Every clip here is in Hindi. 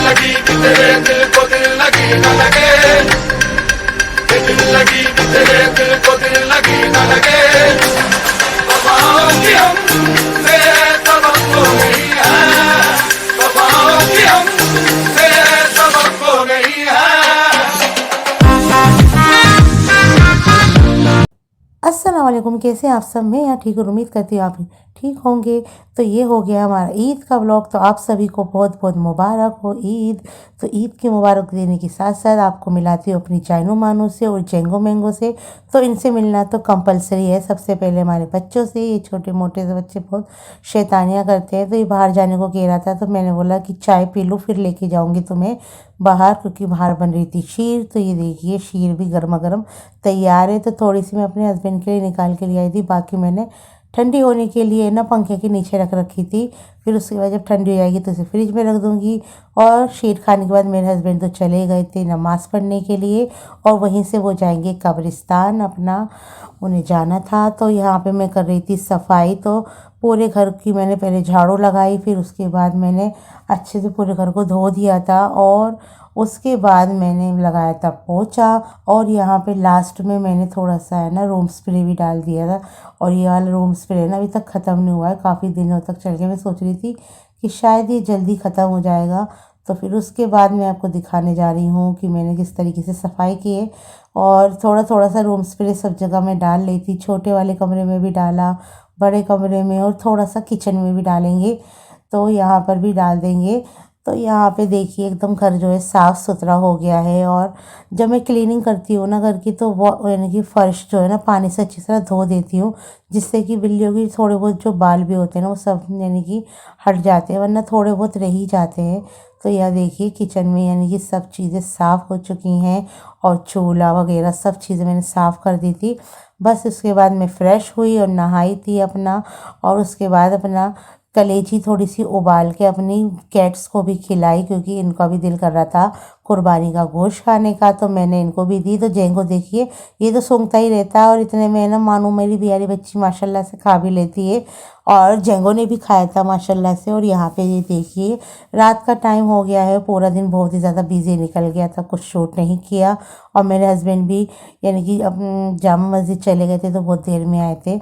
लगी कि तेरे दिल को दिल लगी न लगे, दिल लगी कि तेरे दिल को दिल लगी न लगे। वफाओं की हमसे तवक्को नहीं है, वफाओं की हमसे तवक्को नहीं है। अस्सलाम वालेकुम, कैसे आप सब? मैं यहाँ ठीक हूँ, उम्मीद करती हूँ आप भी ठीक होंगे। तो ये हो गया हमारा ईद का व्लॉग। तो आप सभी को बहुत बहुत मुबारक हो ईद। तो ईद की मुबारक देने के साथ साथ आपको मिलाती हूँ अपनी चाइनो मानो से और जेंगो मैंगो से। तो इनसे मिलना तो कंपलसरी है। सबसे पहले हमारे बच्चों से। ये छोटे मोटे से बच्चे बहुत शैतानियाँ करते हैं। तो ये बाहर जाने को कह रहा था, तो मैंने बोला कि चाय पी लूँ फिर लेके जाऊँगी तुम्हें बाहर, क्योंकि बाहर बन रही थी शीर। तो ये देखिए शीर भी गर्मा गर्म तैयार है। तो थोड़ी सी मैं अपने हस्बैंड के लिए निकाल के ले आई थी, बाकी मैंने ठंडी होने के लिए ना पंखे के नीचे रख रखी थी। फिर उसके बाद जब ठंडी हो जाएगी तो इसे फ्रिज में रख दूँगी। और शीर खाने के बाद मेरे हस्बैंड तो चले गए थे नमाज़ पढ़ने के लिए, और वहीं से वो जाएंगे कब्रिस्तान, अपना उन्हें जाना था। तो यहाँ पे मैं कर रही थी सफाई। तो पूरे घर की मैंने पहले झाड़ू लगाई, फिर उसके बाद मैंने अच्छे से पूरे घर को धो दिया था, और उसके बाद मैंने लगाया था पोंछा। और यहाँ पे लास्ट में मैंने थोड़ा सा है ना रूम स्प्रे भी डाल दिया था। और ये वाला रूम स्प्रे ना अभी तक ख़त्म नहीं हुआ है, काफ़ी दिनों तक चल गया। मैं सोच रही थी कि शायद ये जल्दी ख़त्म हो जाएगा। तो फिर उसके बाद मैं आपको दिखाने जा रही हूँ कि मैंने किस तरीके से सफाई की है। और थोड़ा थोड़ा सा रूम स्प्रे सब जगह मैं डाल ली थी। छोटे वाले कमरे में भी डाला, बड़े कमरे में, और थोड़ा सा किचन में भी डालेंगे। तो यहाँ पर भी डाल देंगे। तो यहाँ पे देखिए एकदम घर जो है साफ़ सुथरा हो गया है। और जब मैं क्लीनिंग करती हूँ ना घर की, तो वो यानी कि फ़र्श जो है ना पानी से अच्छी तरह धो देती हूँ, जिससे कि बिल्लियों की थोड़े बहुत जो बाल भी होते हैं ना वो सब यानी कि हट जाते हैं, वरना थोड़े बहुत रह ही जाते हैं। तो यह देखिए किचन में यानी कि सब चीज़ें साफ़ हो चुकी हैं, और चूल्हा वगैरह सब चीज़ें मैंने साफ़ कर दी थी। बस उसके बाद मैं फ़्रेश हुई और नहाई थी अपना। और उसके बाद अपना कलेजी थोड़ी सी उबाल के अपनी कैट्स को भी खिलाई, क्योंकि इनका भी दिल कर रहा था कुर्बानी का गोश्त खाने का। तो मैंने इनको भी दी। तो जेंगो देखिए ये तो सूंघता ही रहता है, और इतने में ना मानो मेरी प्यारी बच्ची माशाल्लाह से खा भी लेती है। और जेंगो ने भी खाया था माशाल्लाह से। और यहाँ पे ये देखिए रात का टाइम हो गया है, पूरा दिन बहुत ही ज़्यादा बिजी निकल गया था, कुछ शूट नहीं किया। और मेरे हस्बैंड भी यानी कि जामा मस्जिद चले गए थे, तो बहुत देर में आए थे।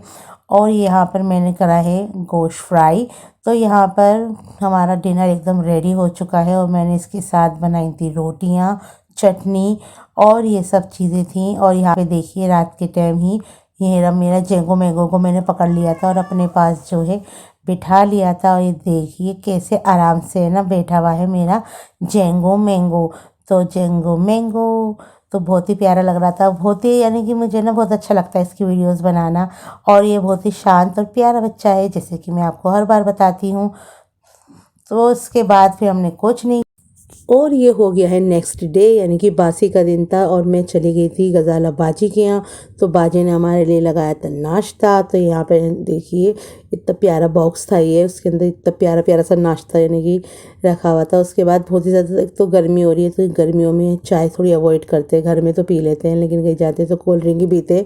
और यहाँ पर मैंने करा है गोश्त फ्राई। तो यहाँ पर हमारा डिनर एकदम रेडी हो चुका है, और मैंने इसके साथ बनाई थी रोटियाँ, चटनी, और ये सब चीज़ें थी। और यहाँ पे देखिए रात के टाइम ही ये मेरा जेंगो मैंगो को मैंने पकड़ लिया था और अपने पास जो है बिठा लिया था। और ये देखिए कैसे आराम से है ना बैठा हुआ है मेरा जेंगो मैंगो। तो जेंगो मैंगो तो बहुत ही प्यारा लग रहा था, बहुत ही यानी कि मुझे ना बहुत अच्छा लगता है इसकी वीडियोस बनाना। और ये बहुत ही शांत और प्यारा बच्चा है, जैसे कि मैं आपको हर बार बताती हूँ। तो उसके बाद फिर हमने कुछ नहीं। और ये हो गया है नेक्स्ट डे, यानी कि बासी का दिन था, और मैं चली गई थी गजाला बाजी के यहाँ। तो बाजी ने हमारे लिए लगाया था नाश्ता। तो यहाँ पे देखिए इतना प्यारा बॉक्स था ये, उसके अंदर इतना प्यारा प्यारा सा नाश्ता यानी कि रखा हुआ था। उसके बाद बहुत ही ज़्यादा एक तो गर्मी हो रही है, तो गर्मियों में चाय थोड़ी अवॉइड करते हैं। घर में तो पी लेते हैं, लेकिन कहीं जाते तो कोल्ड ड्रिंक ही पीते हैं।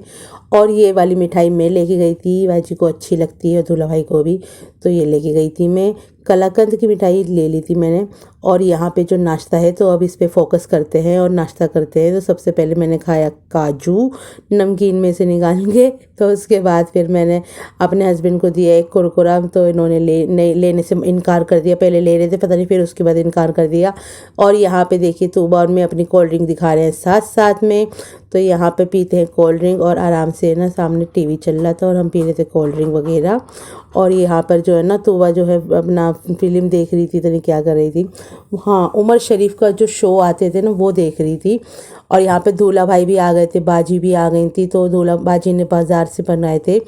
और ये वाली मिठाई मैं लेके गई थी, बाजी को अच्छी लगती है और दूल्हा भाई को भी, तो ये लेके गई थी मैं। कलाकंद की मिठाई ले ली थी मैंने। और यहाँ पे जो नाश्ता है, तो अब इस पे फोकस करते हैं और नाश्ता करते हैं। तो सबसे पहले मैंने खाया काजू नमकीन में से निकाल के। तो उसके बाद फिर मैंने अपने हस्बैंड को दिया एक कुरकुरा। तो इन्होंने लेने से इनकार कर दिया, पहले ले रहे थे पता नहीं, फिर उसके बाद इनकार कर दिया। और यहाँ पे देखिए तूबा और मैं अपनी कोल्ड ड्रिंक दिखा रहे हैं साथ साथ में। तो यहाँ पे पीते हैं कोल्ड ड्रिंक, और आराम से ना सामने टीवी चल रहा था और हम पी रहे थे कोल्ड ड्रिंक वगैरह। और यहाँ पर जो है ना तूबा जो है अपना फिल्म देख रही थी, तो नहीं क्या कर रही थी, हाँ उमर शरीफ का जो शो आते थे ना वो देख रही थी। और यहाँ पे दूल्हा भाई भी आ गए थे, बाजी भी आ गई थी। तो दूल्हा बाजी ने बाज़ार से बनाए थे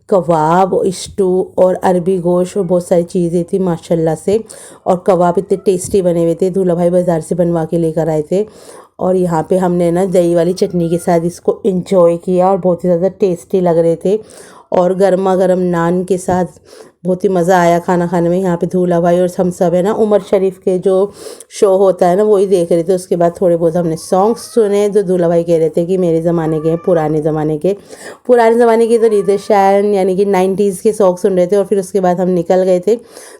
कबाब, स्टू और अरबी गोश्त और बहुत सारी चीज़ें थी माशाल्लाह से। और कबाब इतने टेस्टी बने हुए थे, दूल्हा भाई बाज़ार से बनवा के लेकर आए थे। और यहाँ पे हमने ना दही वाली चटनी के साथ इसको एंजॉय किया, और बहुत ही ज़्यादा टेस्टी लग रहे थे। और गर्मा गर्म नान के साथ बहुत ही मज़ा आया खाना खाने में। यहाँ पे दूल्हा भाई और हम सब है ना उमर शरीफ के जो शो होता है ना वही देख रहे थे। उसके बाद थोड़े बहुत हमने सॉन्ग्स सुने जो दूल्हा भाई कह रहे थे कि मेरे ज़माने के हैं, पुराने ज़माने के तो नहीं थे शायद, यानी कि 90s के सॉन्ग सुन रहे थे। और फिर उसके बाद हम निकल गए थे।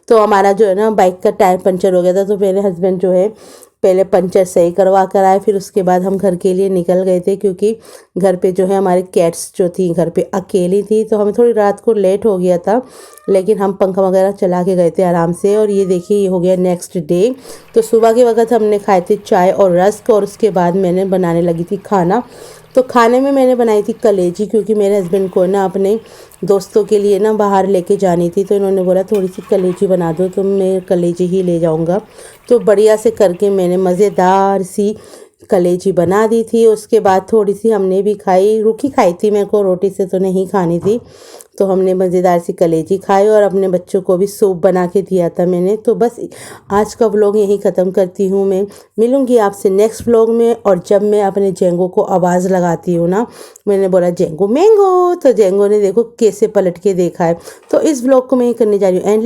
तो हमारा जो है ना बाइक का टायर पंचर हो गया था, तो मेरे हस्बैंड जो है पहले पंचर सही करवा कर आए, फिर उसके बाद हम घर के लिए निकल गए थे, क्योंकि घर पे जो है हमारी कैट्स जो थी घर पे अकेली थी, तो हमें थोड़ी रात को लेट हो गया था। लेकिन हम पंखा वगैरह चला के गए थे आराम से। और ये देखिए ये हो गया नेक्स्ट डे। तो सुबह के वक्त हमने खाए थे चाय और रस्क, और उसके बाद मैंने बनाने लगी थी खाना। तो खाने में मैंने बनाई थी कलेजी, क्योंकि मेरे हस्बैंड को ना अपने दोस्तों के लिए ना बाहर लेके जानी थी, तो इन्होंने बोला थोड़ी सी कलेजी बना दो, तो मैं कलेजी ही ले जाऊंगा। तो बढ़िया से करके मैंने मज़ेदार सी कलेजी बना दी थी। उसके बाद थोड़ी सी हमने भी खाई, रूखी खाई थी, मेरे को रोटी से तो नहीं खानी थी। तो हमने मज़ेदार सी कलेजी खाई और अपने बच्चों को भी सूप बना के दिया था मैंने। तो बस आज का व्लॉग यहीं ख़त्म करती हूँ। मैं मिलूँगी आपसे नेक्स्ट व्लॉग में। और जब मैं अपने जेंगो को आवाज़ लगाती हूँ ना, मैंने बोला जेंगो मैंगो, तो जेंगो ने देखो कैसे पलट के देखा है। तो इस व्लॉग को मैं ही करने जा रही हूँ एंड